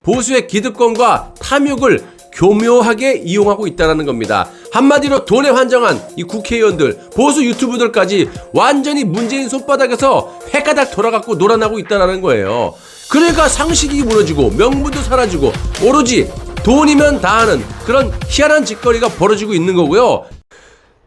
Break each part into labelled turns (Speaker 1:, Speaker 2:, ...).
Speaker 1: 보수의 기득권과 탐욕을 교묘하게 이용하고 있다는 겁니다. 한마디로 돈에 환장한 이 국회의원들, 보수 유튜브들까지 완전히 문재인 손바닥에서 횟가닥 돌아갖고 놀아나고 있다는 거예요. 그러니까 상식이 무너지고 명분도 사라지고 오로지 돈이면 다 하는 그런 희한한 짓거리가 벌어지고 있는 거고요.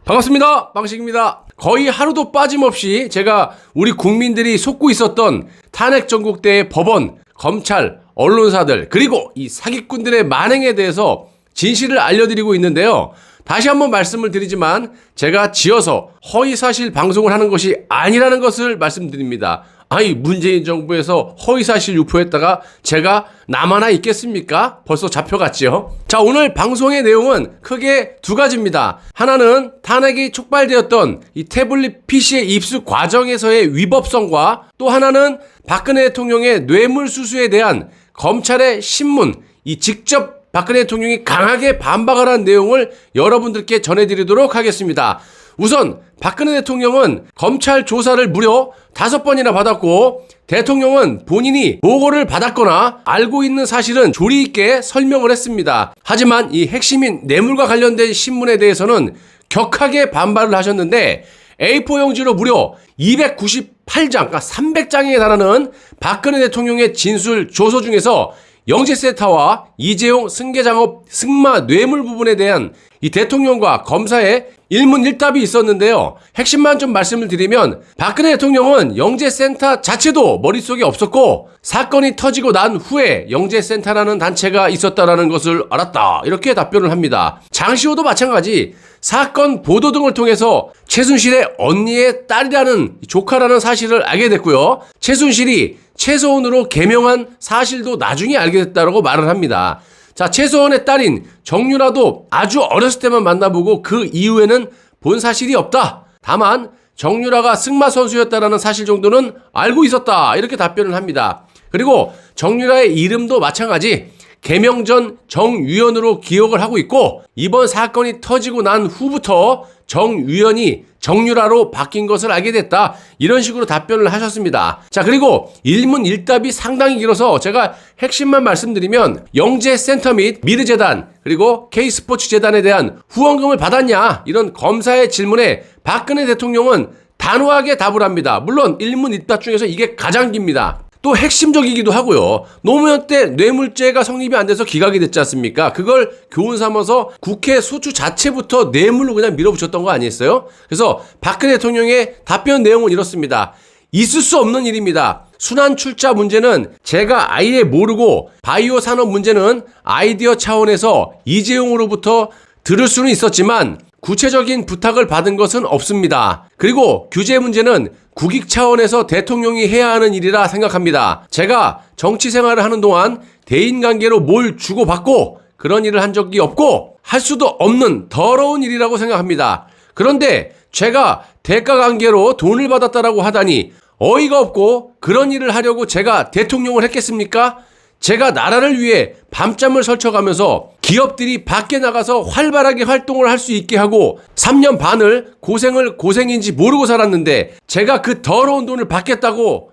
Speaker 1: 반갑습니다. 방식입니다. 거의 하루도 빠짐없이 제가 우리 국민들이 속고 있었던 탄핵 전국대의 법원, 검찰, 언론사들 그리고 이 사기꾼들의 만행에 대해서 진실을 알려드리고 있는데요. 다시 한번 말씀을 드리지만 제가 지어서 허위사실 방송을 하는 것이 아니라는 것을 말씀드립니다. 아니 문재인 정부에서 허위사실 유포했다가 제가 남아나 있겠습니까? 벌써 잡혀갔죠. 자, 오늘 방송의 내용은 크게 두 가지입니다. 하나는 탄핵이 촉발되었던 이 태블릿 PC의 입수 과정에서의 위법성과 또 하나는 박근혜 대통령의 뇌물수수에 대한 검찰의 신문, 이 직접 박근혜 대통령이 강하게 반박을 한 내용을 여러분들께 전해드리도록 하겠습니다. 우선 박근혜 대통령은 검찰 조사를 무려 5번이나 받았고 대통령은 본인이 보고를 받았거나 알고 있는 사실은 조리 있게 설명을 했습니다. 하지만 이 핵심인 뇌물과 관련된 신문에 대해서는 격하게 반발을 하셨는데 A4 용지로 무려 298장, 그러니까 300장에 달하는 박근혜 대통령의 진술 조서 중에서 영재세타와 이재용 승계장업 승마 뇌물 부분에 대한 이 대통령과 검사의 일문일답이 있었는데요. 핵심만 좀 말씀을 드리면 박근혜 대통령은 영재센터 자체도 머릿속에 없었고 사건이 터지고 난 후에 영재센터라는 단체가 있었다는 것을 알았다. 이렇게 답변을 합니다. 장시호도 마찬가지 사건 보도 등을 통해서 최순실의 언니의 딸이라는 조카라는 사실을 알게 됐고요. 최순실이 최소원으로 개명한 사실도 나중에 알게 됐다고 말을 합니다. 자, 최소원의 딸인 정유라도 아주 어렸을 때만 만나보고 그 이후에는 본 사실이 없다. 다만 정유라가 승마 선수였다라는 사실 정도는 알고 있었다. 이렇게 답변을 합니다. 그리고 정유라의 이름도 마찬가지 개명 전 정유연으로 기억을 하고 있고 이번 사건이 터지고 난 후부터 정유연이 정유라로 바뀐 것을 알게 됐다. 이런 식으로 답변을 하셨습니다. 자, 그리고 일문일답이 상당히 길어서 제가 핵심만 말씀드리면 영재센터 및 미르재단 그리고 K스포츠재단에 대한 후원금을 받았냐 이런 검사의 질문에 박근혜 대통령은 단호하게 답을 합니다. 물론 일문일답 중에서 이게 가장 깁니다. 또 핵심적이기도 하고요. 노무현 때 뇌물죄가 성립이 안 돼서 기각이 됐지 않습니까? 그걸 교훈 삼아서 국회 소추 자체부터 뇌물로 그냥 밀어붙였던 거 아니었어요? 그래서 박근혜 대통령의 답변 내용은 이렇습니다. 있을 수 없는 일입니다. 순환 출자 문제는 제가 아예 모르고 바이오 산업 문제는 아이디어 차원에서 이재용으로부터 들을 수는 있었지만 구체적인 부탁을 받은 것은 없습니다. 그리고 규제 문제는 국익 차원에서 대통령이 해야 하는 일이라 생각합니다. 제가 정치 생활을 하는 동안 대인관계로 뭘 주고받고 그런 일을 한 적이 없고 할 수도 없는 더러운 일이라고 생각합니다. 그런데 제가 대가관계로 돈을 받았다라고 하다니 어이가 없고 그런 일을 하려고 제가 대통령을 했겠습니까? 제가 나라를 위해 밤잠을 설쳐가면서 기업들이 밖에 나가서 활발하게 활동을 할 수 있게 하고 3년 반을 고생인지 모르고 살았는데 제가 그 더러운 돈을 받겠다고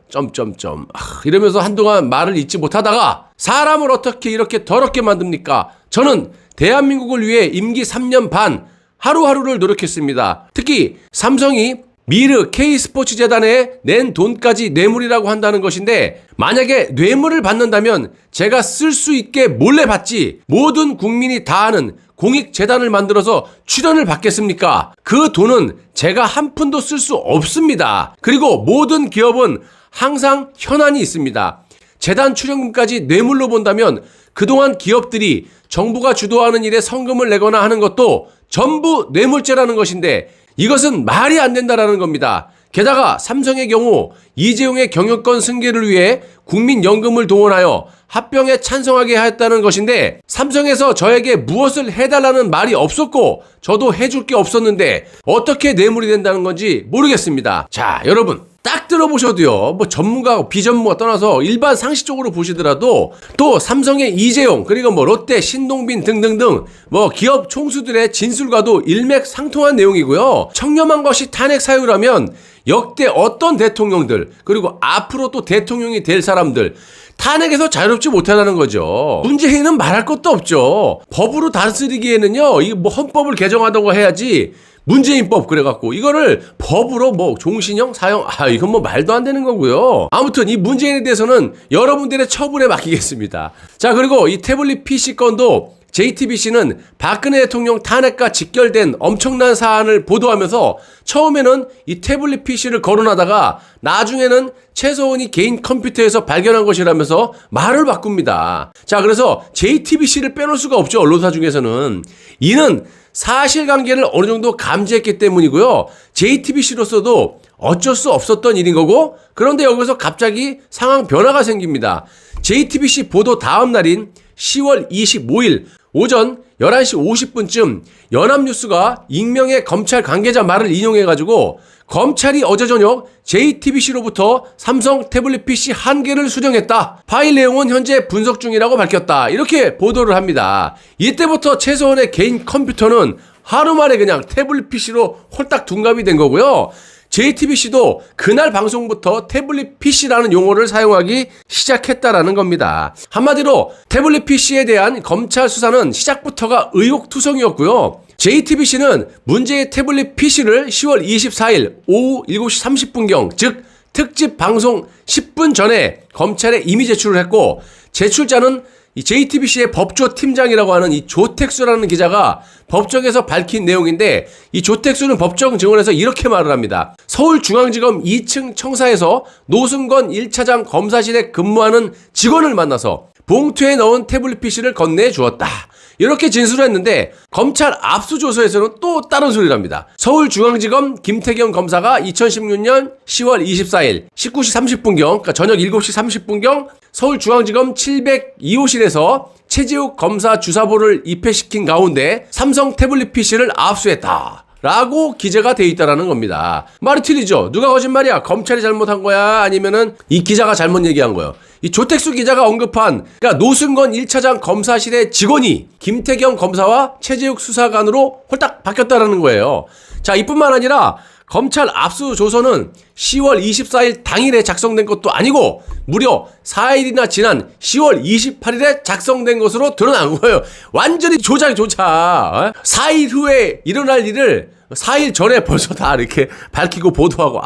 Speaker 1: 이러면서 한동안 말을 잇지 못하다가 사람을 어떻게 이렇게 더럽게 만듭니까? 저는 대한민국을 위해 임기 3년 반 하루하루를 노력했습니다. 특히 삼성이 미르 K스포츠재단에 낸 돈까지 뇌물이라고 한다는 것인데 만약에 뇌물을 받는다면 제가 쓸 수 있게 몰래 받지 모든 국민이 다 아는 공익재단을 만들어서 출연을 받겠습니까? 그 돈은 제가 한 푼도 쓸 수 없습니다. 그리고 모든 기업은 항상 현안이 있습니다. 재단 출연금까지 뇌물로 본다면 그동안 기업들이 정부가 주도하는 일에 성금을 내거나 하는 것도 전부 뇌물죄라는 것인데 이것은 말이 안 된다라는 겁니다. 게다가 삼성의 경우 이재용의 경영권 승계를 위해 국민연금을 동원하여 합병에 찬성하게 하였다는 것인데 삼성에서 저에게 무엇을 해달라는 말이 없었고 저도 해줄 게 없었는데 어떻게 뇌물이 된다는 건지 모르겠습니다. 자, 여러분 딱 들어보셔도요, 뭐 전문가, 비전문가 떠나서 일반 상식적으로 보시더라도 또 삼성의 이재용, 그리고 뭐 롯데, 신동빈 등등등 뭐 기업 총수들의 진술과도 일맥상통한 내용이고요. 청렴한 것이 탄핵 사유라면 역대 어떤 대통령들, 그리고 앞으로 또 대통령이 될 사람들, 탄핵에서 자유롭지 못하다는 거죠. 문재인은 말할 것도 없죠. 법으로 다스리기에는요, 이 뭐 헌법을 개정하던가 해야지. 문재인법 그래갖고 이거를 법으로 뭐 종신형 사형 이건 뭐 말도 안 되는 거고요. 아무튼 이 문재인에 대해서는 여러분들의 처분에 맡기겠습니다. 자, 그리고 이 태블릿 PC 건도 JTBC는 박근혜 대통령 탄핵과 직결된 엄청난 사안을 보도하면서 처음에는 이 태블릿 PC를 거론하다가 나중에는 최소원이 개인 컴퓨터에서 발견한 것이라면서 말을 바꿉니다. 자, 그래서 JTBC를 빼놓을 수가 없죠. 언론사 중에서는. 이는 사실관계를 어느 정도 감지했기 때문이고요. JTBC로서도 어쩔 수 없었던 일인 거고, 그런데 여기서 갑자기 상황 변화가 생깁니다. JTBC 보도 다음 날인 10월 25일 오전 11시 50분쯤 연합뉴스가 익명의 검찰 관계자 말을 인용해가지고 검찰이 어제 저녁 JTBC로부터 삼성 태블릿 PC 1개를 수령했다. 파일 내용은 현재 분석 중이라고 밝혔다. 이렇게 보도를 합니다. 이때부터 최소원의 개인 컴퓨터는 하루 만에 그냥 태블릿 PC로 홀딱 둔갑이 된 거고요. JTBC도 그날 방송부터 태블릿 PC라는 용어를 사용하기 시작했다라는 겁니다. 한마디로 태블릿 PC에 대한 검찰 수사는 시작부터가 의혹투성이었고요. JTBC는 문제의 태블릿 PC를 10월 24일 오후 7시 30분경, 즉 특집 방송 10분 전에 검찰에 이미 제출을 했고, 제출자는 이 JTBC의 법조 팀장이라고 하는 이 조택수라는 기자가 법정에서 밝힌 내용인데, 이 조택수는 법정 증언에서 이렇게 말을 합니다. 서울중앙지검 2층 청사에서 노승건 1차장 검사실에 근무하는 직원을 만나서 봉투에 넣은 태블릿 PC를 건네해 주었다. 이렇게 진술을 했는데, 검찰 압수조서에서는 또 다른 소리를 합니다. 서울중앙지검 김태경 검사가 2016년 10월 24일 19시 30분경, 그러니까 저녁 7시 30분경 서울중앙지검 702호실에서 최재욱 검사 주사보를 입회시킨 가운데 삼성 태블릿 PC를 압수했다. 라고 기재가 돼 있다라는 겁니다. 말이 틀리죠? 누가 거짓말이야? 검찰이 잘못한 거야? 아니면은 이 기자가 잘못 얘기한 거예요? 이 조택수 기자가 언급한, 그러니까 노승건 1차장 검사실의 직원이 김태경 검사와 최재욱 수사관으로 홀딱 바뀌었다라는 거예요. 자, 이뿐만 아니라 검찰 압수조서는 10월 24일 당일에 작성된 것도 아니고 무려 4일이나 지난 10월 28일에 작성된 것으로 드러난 거예요. 완전히 조작. 4일 후에 일어날 일을 4일 전에 벌써 다 이렇게 밝히고 보도하고,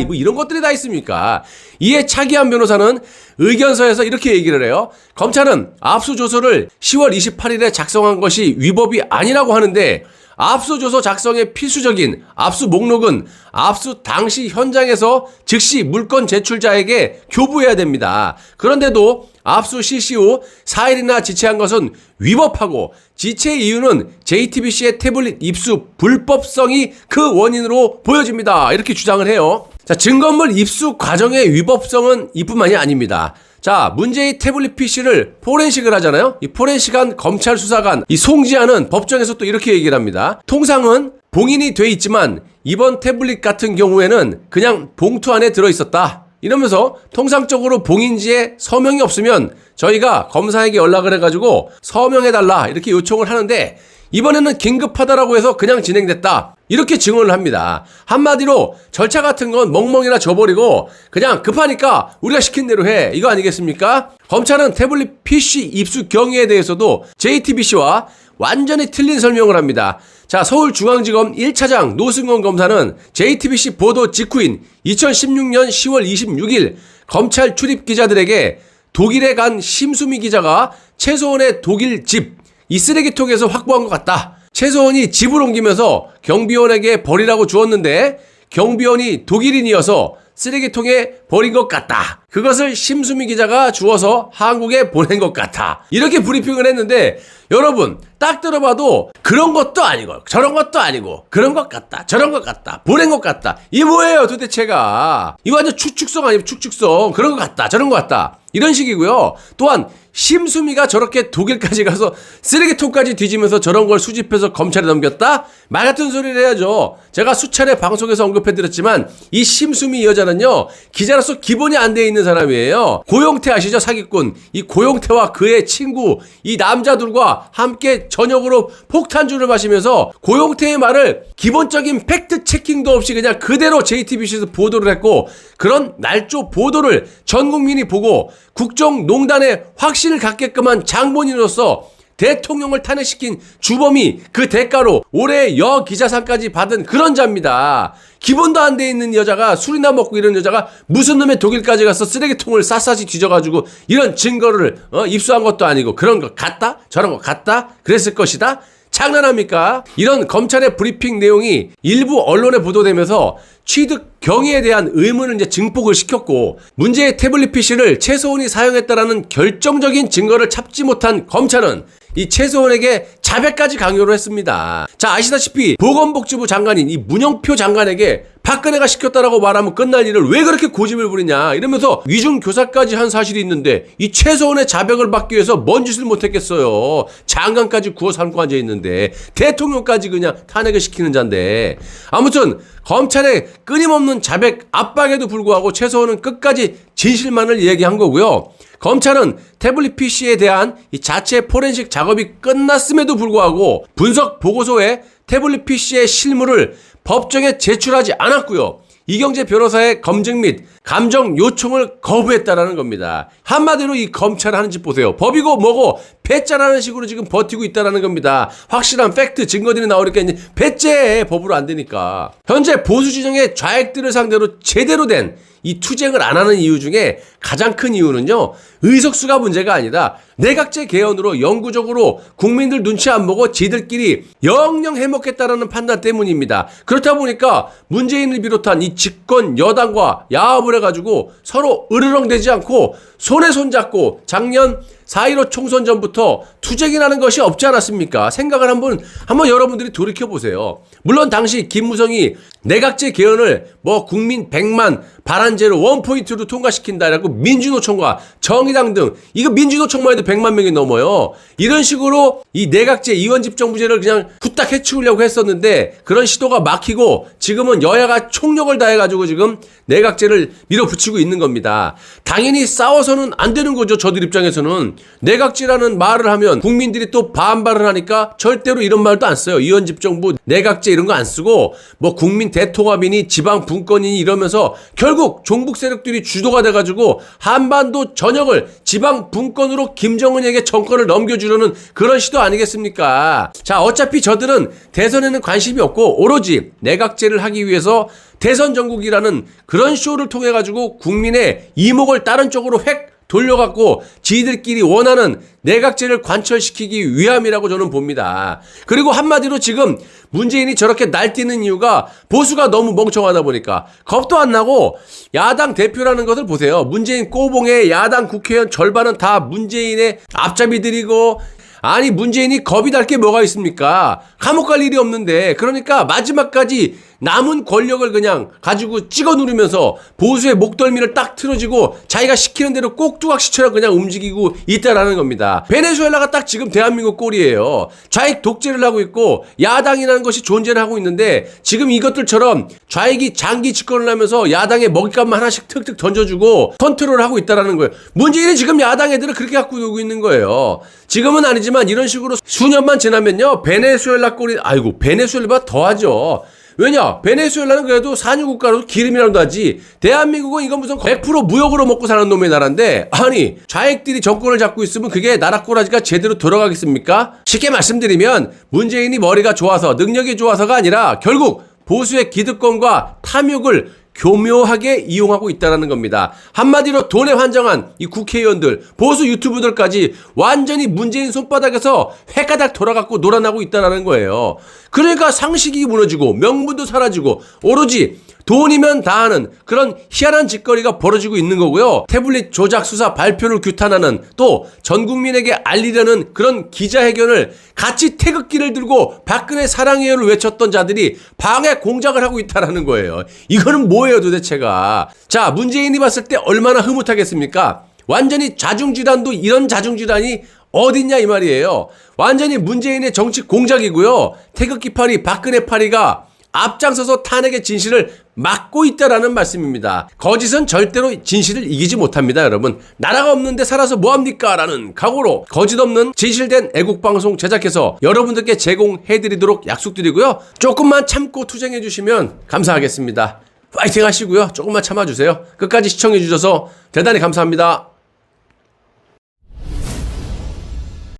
Speaker 1: 뭐 이런 것들이 다 있습니까? 이에 차기한 변호사는 의견서에서 이렇게 얘기를 해요. 검찰은 압수조서를 10월 28일에 작성한 것이 위법이 아니라고 하는데, 압수조서 작성의 필수적인 압수 목록은 압수 당시 현장에서 즉시 물건 제출자에게 교부해야 됩니다. 그런데도 압수 실시 후 4일이나 지체한 것은 위법하고, 지체 이유는 JTBC의 태블릿 입수 불법성이 그 원인으로 보여집니다. 이렇게 주장을 해요. 자, 증거물 입수 과정의 위법성은 이뿐만이 아닙니다. 자, 문제의 태블릿 PC를 포렌식을 하잖아요. 이 포렌식한 검찰 수사관 이 송지아는 법정에서 또 이렇게 얘기를 합니다. 통상은 봉인이 돼 있지만 이번 태블릿 같은 경우에는 그냥 봉투 안에 들어있었다. 이러면서 통상적으로 봉인지에 서명이 없으면 저희가 검사에게 연락을 해가지고 서명해달라 이렇게 요청을 하는데, 이번에는 긴급하다라고 해서 그냥 진행됐다. 이렇게 증언을 합니다. 한마디로 절차 같은 건 멍멍이나 줘버리고 그냥 급하니까 우리가 시킨 대로 해. 이거 아니겠습니까? 검찰은 태블릿 PC 입수 경위에 대해서도 JTBC와 완전히 틀린 설명을 합니다. 자, 서울중앙지검 1차장 노승건 검사는 JTBC 보도 직후인 2016년 10월 26일 검찰 출입 기자들에게 독일에 간 심수미 기자가 최소원의 독일 집, 이 쓰레기통에서 확보한 것 같다. 최소원이 집을 옮기면서 경비원에게 버리라고 주었는데 경비원이 독일인이어서 쓰레기통에 버린 것 같다. 그것을 심수미 기자가 주워서 한국에 보낸 것 같아. 이렇게 브리핑을 했는데 여러분 딱 들어봐도 그런 것도 아니고 저런 것도 아니고 그런 것 같다 저런 것 같다 보낸 것 같다. 이게 뭐예요 도대체가. 이거 완전 추측성 아니에요. 추측성. 그런 것 같다 저런 것 같다 이런 식이고요. 또한 심수미가 저렇게 독일까지 가서 쓰레기통까지 뒤지면서 저런 걸 수집해서 검찰에 넘겼다? 말 같은 소리를 해야죠. 제가 수차례 방송에서 언급해드렸지만 이 심수미 여자는요 기자로서 기본이 안 돼 있는 사람이에요. 고용태 아시죠? 사기꾼. 이 고용태와 그의 친구 이 남자들과 함께 저녁으로 폭탄주를 마시면서 고용태의 말을 기본적인 팩트 체킹도 없이 그냥 그대로 JTBC에서 보도를 했고 그런 날조 보도를 전 국민이 보고 국정농단에 확신을 갖게끔 한 장본인으로서 대통령을 탄핵시킨 주범이 그 대가로 올해 여기자상까지 받은 그런 자입니다. 기본도 안 돼 있는 여자가 술이나 먹고 이런 여자가 무슨 놈의 독일까지 가서 쓰레기통을 샅샅이 뒤져가지고 이런 증거를 입수한 것도 아니고 그런 것 같다? 저런 것 같다? 그랬을 것이다? 장난합니까? 이런 검찰의 브리핑 내용이 일부 언론에 보도되면서 취득 경위에 대한 의문을 이제 증폭을 시켰고 문제의 태블릿 PC를 최소원이 사용했다라는 결정적인 증거를 찾지 못한 검찰은 이 최소원에게 자백까지 강요를 했습니다. 자, 아시다시피 보건복지부 장관인 이 문영표 장관에게 박근혜가 시켰다라고 말하면 끝날 일을 왜 그렇게 고집을 부리냐 이러면서 위중교사까지 한 사실이 있는데 이 최소원의 자백을 받기 위해서 뭔 짓을 못했겠어요. 장관까지 구워 삼고 앉아있는데 대통령까지 그냥 탄핵을 시키는 자인데 아무튼 검찰의 끊임없는 자백 압박에도 불구하고 최소원은 끝까지 진실만을 얘기한 거고요. 검찰은 태블릿 PC에 대한 이 자체 포렌식 작업이 끝났음에도 불구하고 분석 보고서에 태블릿 PC의 실물을 법정에 제출하지 않았고요. 이경재 변호사의 검증 및 감정 요청을 거부했다라는 겁니다. 한마디로 이 검찰 하는 짓 보세요. 법이고 뭐고 배짜라는 식으로 지금 버티고 있다라는 겁니다. 확실한 팩트 증거들이 나오니까 이제 배째 법으로 안 되니까. 현재 보수 진영의 좌익들을 상대로 제대로 된 이 투쟁을 안 하는 이유 중에 가장 큰 이유는요. 의석수가 문제가 아니라 내각제 개헌으로 영구적으로 국민들 눈치 안 보고 지들끼리 영영 해먹겠다라는 판단 때문입니다. 그렇다 보니까 문재인을 비롯한 이 집권 여당과 야합을 해가지고 서로 으르렁대지 않고 손에 손잡고 작년 4.15 총선 전부터 투쟁이라는 것이 없지 않았습니까? 생각을 한번 여러분들이 돌이켜보세요. 물론 당시 김무성이 내각제 개헌을 뭐 국민 100만 발안제로 원포인트로 통과시킨다라고 민주노총과 정의당 등 이거 민주노총만 해도 100만 명이 넘어요. 이런 식으로 이 내각제 이원집정부제를 그냥 후딱 해치우려고 했었는데 그런 시도가 막히고 지금은 여야가 총력을 다해가지고 지금 내각제를 밀어붙이고 있는 겁니다. 당연히 싸워서는 안 되는 거죠. 저들 입장에서는. 내각제라는 말을 하면 국민들이 또 반발을 하니까 절대로 이런 말도 안 써요. 이원집정부, 내각제 이런 거 안 쓰고 뭐 국민 대통합이니 지방 분권이니 이러면서 결국 종북 세력들이 주도가 돼가지고 한반도 전역을 지방 분권으로 김정은에게 정권을 넘겨주려는 그런 시도 아니겠습니까? 자, 어차피 저들은 대선에는 관심이 없고 오로지 내각제를 하기 위해서 대선 전국이라는 그런 쇼를 통해 가지고 국민의 이목을 다른 쪽으로 획 돌려갖고 지들끼리 원하는 내각제를 관철시키기 위함이라고 저는 봅니다. 그리고 한마디로 지금 문재인이 저렇게 날뛰는 이유가 보수가 너무 멍청하다 보니까 겁도 안 나고 야당 대표라는 것을 보세요. 문재인 꼬봉의 야당 국회의원 절반은 다 문재인의 앞잡이들이고 아니 문재인이 겁이 날 게 뭐가 있습니까? 감옥 갈 일이 없는데 그러니까 마지막까지 남은 권력을 그냥 가지고 찍어 누르면서 보수의 목덜미를 딱 틀어지고 자기가 시키는 대로 꼭두각시처럼 그냥 움직이고 있다라는 겁니다. 베네수엘라가 딱 지금 대한민국 꼴이에요. 좌익 독재를 하고 있고 야당이라는 것이 존재를 하고 있는데 지금 이것들처럼 좌익이 장기 집권을 하면서 야당의 먹잇감만 하나씩 툭툭 던져주고 컨트롤을 하고 있다라는 거예요. 문재인이 지금 야당 애들을 그렇게 갖고 놀고 있는 거예요. 지금은 아니지만 이런 식으로 수년만 지나면요. 베네수엘라 꼴이 아이고 베네수엘라보다 더하죠. 왜냐? 베네수엘라는 그래도 산유국가로도 기름이라도 하지 대한민국은 이건 무슨 100% 무역으로 먹고 사는 놈의 나라인데 아니 좌익들이 정권을 잡고 있으면 그게 나라 꼬라지가 제대로 돌아가겠습니까? 쉽게 말씀드리면 문재인이 머리가 좋아서 능력이 좋아서가 아니라 결국 보수의 기득권과 탐욕을 교묘하게 이용하고 있다는 겁니다. 한마디로 돈에 환장한 이 국회의원들, 보수 유튜브들까지 완전히 문재인 손바닥에서 횟가닥 돌아가고 놀아나고 있다는 거예요. 그러니까 상식이 무너지고 명분도 사라지고 오로지 돈이면 다 하는 그런 희한한 짓거리가 벌어지고 있는 거고요. 태블릿 조작 수사 발표를 규탄하는, 또 전 국민에게 알리려는 그런 기자회견을 같이 태극기를 들고 박근혜 사랑해요를 외쳤던 자들이 방해 공작을 하고 있다라는 거예요. 이거는 뭐예요 도대체가. 자, 문재인이 봤을 때 얼마나 흐뭇하겠습니까? 완전히 자중질환도 이런 자중질환이 어딨냐 이 말이에요. 완전히 문재인의 정치 공작이고요. 태극기 파리, 박근혜 파리가 앞장서서 탄핵의 진실을 막고 있다라는 말씀입니다. 거짓은 절대로 진실을 이기지 못합니다, 여러분. 나라가 없는데 살아서 뭐합니까? 라는 각오로 거짓 없는 진실된 애국방송 제작해서 여러분들께 제공해드리도록 약속드리고요. 조금만 참고 투쟁해주시면 감사하겠습니다. 파이팅 하시고요. 조금만 참아주세요. 끝까지 시청해주셔서 대단히 감사합니다.